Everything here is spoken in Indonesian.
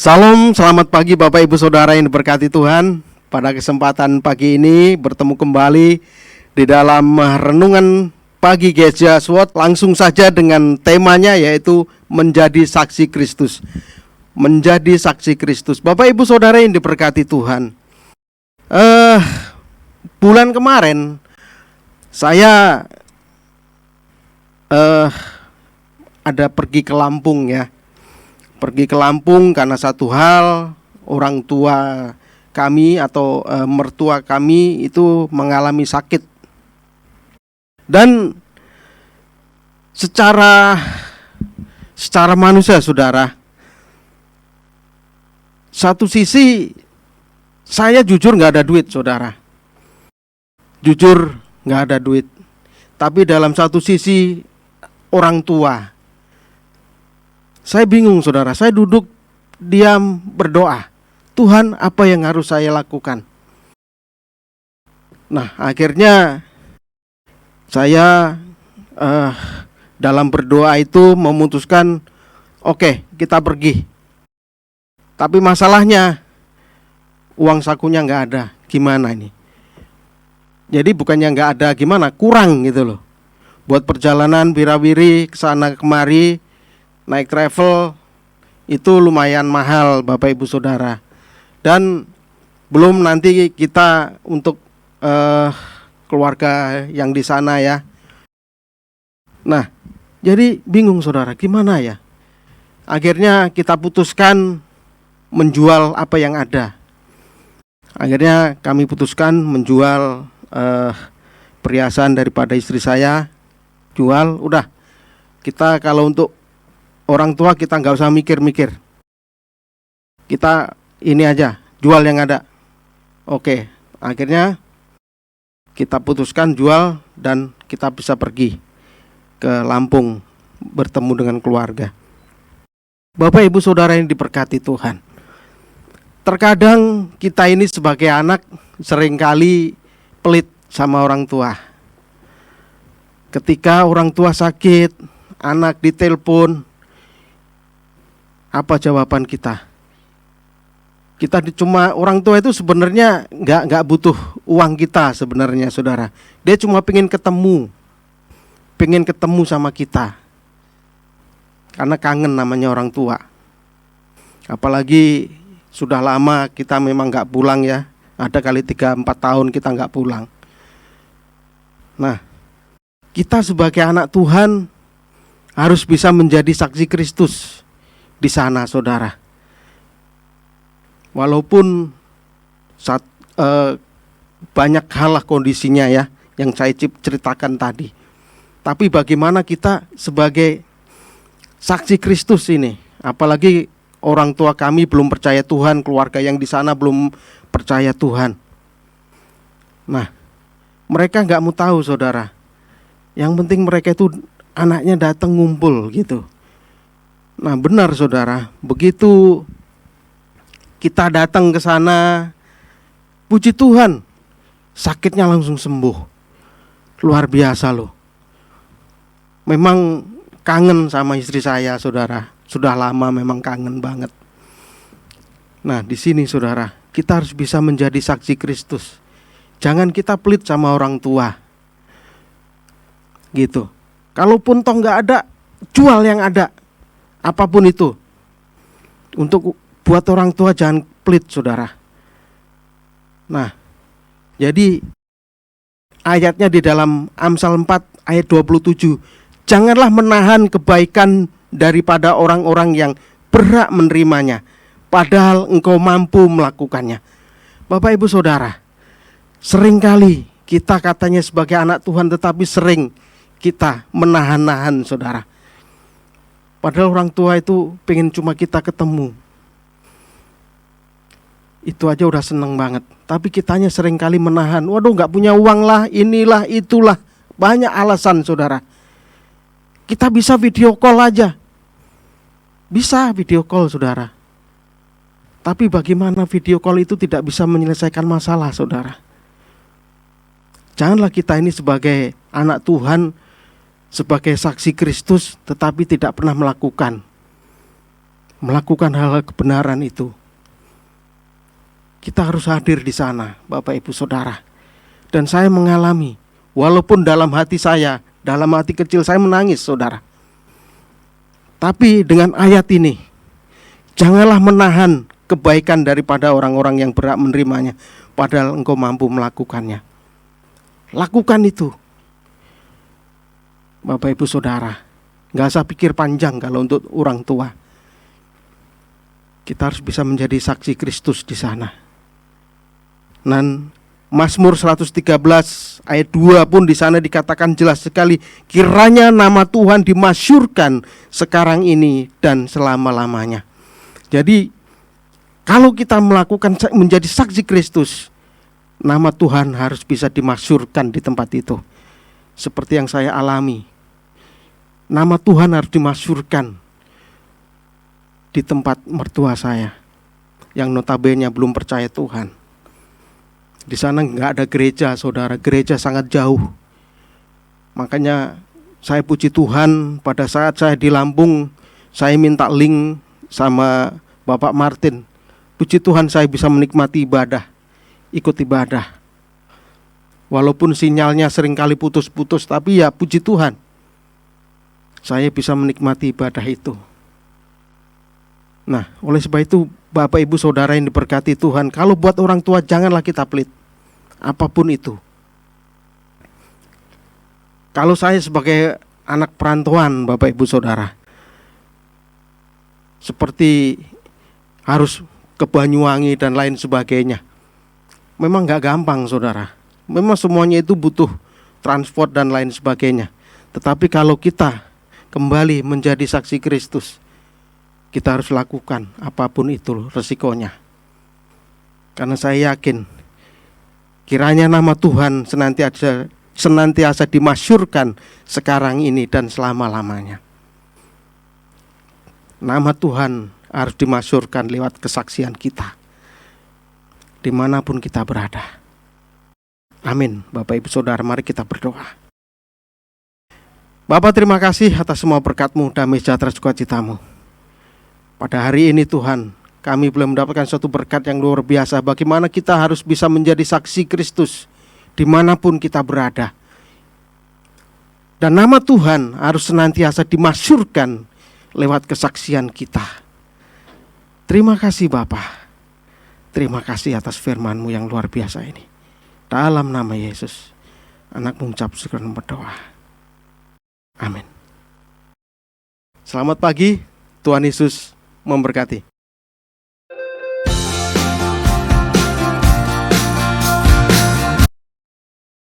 Salam, selamat pagi Bapak Ibu Saudara yang diberkati Tuhan. Pada kesempatan pagi ini bertemu kembali di dalam renungan pagi Gereja SWOT. Langsung saja dengan temanya yaitu menjadi saksi Kristus. Menjadi saksi Kristus. Bapak Ibu Saudara yang diberkati Tuhan. Bulan kemarin saya ada pergi ke Lampung ya. Pergi ke Lampung karena satu hal, orang tua kami atau mertua kami itu mengalami sakit. Dan secara manusia saudara, satu sisi saya jujur gak ada duit saudara. Jujur gak ada duit. Tapi dalam satu sisi orang tua, saya bingung saudara, saya duduk diam berdoa. Tuhan, apa yang harus saya lakukan? Nah, akhirnya saya dalam berdoa itu memutuskan, oke, kita pergi. Tapi masalahnya uang sakunya nggak ada. Gimana ini? Jadi bukannya nggak ada, gimana? Kurang gitu loh. Buat perjalanan wirawiri kesana kemari, naik travel itu lumayan mahal Bapak Ibu Saudara. Dan belum nanti kita untuk keluarga yang di sana ya. Nah, jadi bingung saudara, gimana ya? Akhirnya kita putuskan menjual apa yang ada. Akhirnya kami putuskan menjual perhiasan daripada istri saya. Jual, udah. Kita kalau untuk orang tua kita nggak usah mikir-mikir. Kita ini aja, jual yang ada. Oke, akhirnya kita putuskan jual dan kita bisa pergi ke Lampung bertemu dengan keluarga. Bapak Ibu Saudara yang diberkati Tuhan. Terkadang kita ini sebagai anak seringkali pelit sama orang tua. Ketika orang tua sakit, anak ditelepon, apa jawaban kita? Kita cuma, orang tua itu sebenarnya nggak butuh uang kita sebenarnya saudara. Dia cuma pengen ketemu sama kita. Karena kangen namanya orang tua. Apalagi sudah lama kita memang nggak pulang ya. Ada kali 3-4 tahun kita nggak pulang. Nah, kita sebagai anak Tuhan harus bisa menjadi saksi Kristus di sana saudara. Walaupun banyak hal lah kondisinya ya yang saya ceritakan tadi. Tapi bagaimana kita sebagai saksi Kristus ini, apalagi orang tua kami belum percaya Tuhan, keluarga yang di sana belum percaya Tuhan. Nah, mereka nggak mau tahu saudara. Yang penting mereka itu anaknya datang ngumpul gitu. Nah benar saudara, begitu kita datang ke sana, puji Tuhan, sakitnya langsung sembuh. Luar biasa loh. Memang kangen sama istri saya saudara. Sudah lama memang kangen banget. Nah di sini saudara, kita harus bisa menjadi saksi Kristus. Jangan kita pelit sama orang tua. Gitu. Kalaupun toh nggak ada, jual yang ada. Apapun itu. Untuk buat orang tua jangan pelit saudara. Nah, jadi ayatnya di dalam Amsal 4 ayat 27. Janganlah menahan kebaikan daripada orang-orang yang berhak menerimanya, padahal engkau mampu melakukannya. Bapak Ibu Saudara, seringkali kita katanya sebagai anak Tuhan, tetapi sering kita menahan-nahan saudara. Padahal orang tua itu pengen cuma kita ketemu. Itu aja udah seneng banget. Tapi kitanya seringkali menahan. Waduh gak punya uang lah, inilah, itulah. Banyak alasan saudara. Kita bisa video call aja. Bisa video call saudara. Tapi bagaimana video call itu tidak bisa menyelesaikan masalah saudara. Janganlah kita ini sebagai anak Tuhan, sebagai saksi Kristus, tetapi tidak pernah melakukan. melakukan hal-hal kebenaran itu, kita harus hadir di sana, Bapak Ibu Saudara. Dan saya mengalami, walaupun dalam hati saya, dalam hati kecil saya menangis, saudara. Tapi dengan ayat ini, janganlah menahan kebaikan daripada orang-orang yang berhak menerimanya, padahal engkau mampu melakukannya. Lakukan itu, Bapak Ibu Saudara. Gak usah pikir panjang kalau untuk orang tua. Kita harus bisa menjadi saksi Kristus di sana. Dan Mazmur 113 ayat 2 pun di sana dikatakan jelas sekali, kiranya nama Tuhan dimasyhurkan sekarang ini dan selama-lamanya. Jadi kalau kita melakukan menjadi saksi Kristus, nama Tuhan harus bisa dimasyhurkan di tempat itu. Seperti yang saya alami, nama Tuhan harus dimasyhurkan di tempat mertua saya yang notabene belum percaya Tuhan. Di sana nggak ada gereja, saudara. Gereja sangat jauh. Makanya saya puji Tuhan, pada saat saya di Lampung, saya minta link sama Bapak Martin. Puji Tuhan saya bisa menikmati ibadah, ikut ibadah. Walaupun sinyalnya seringkali putus-putus, tapi ya puji Tuhan, saya bisa menikmati ibadah itu. Nah, oleh sebab itu Bapak Ibu Saudara yang diberkati Tuhan, kalau buat orang tua janganlah kita pelit, apapun itu. Kalau saya sebagai anak perantauan, Bapak Ibu Saudara, seperti harus ke Banyuwangi dan lain sebagainya, memang gak gampang, saudara. Memang semuanya itu butuh transport dan lain sebagainya. Tetapi kalau kita kembali menjadi saksi Kristus, kita harus lakukan apapun itu resikonya. Karena saya yakin, kiranya nama Tuhan senantiasa dimasyhurkan sekarang ini dan selama-lamanya. Nama Tuhan harus dimasyhurkan lewat kesaksian kita, dimanapun kita berada. Amin. Bapak Ibu Saudara, mari kita berdoa. Bapa, terima kasih atas semua berkat-Mu, damai sejahtera sukacita-Mu. Pada hari ini Tuhan, kami boleh mendapatkan suatu berkat yang luar biasa. Bagaimana kita harus bisa menjadi saksi Kristus dimanapun kita berada. Dan nama Tuhan harus senantiasa dimasyhurkan lewat kesaksian kita. Terima kasih Bapa. Terima kasih atas firman-Mu yang luar biasa ini. Dalam nama Yesus, anak-Mu mengucap syukur dan berdoa. Amin. Selamat pagi, Tuhan Yesus memberkati.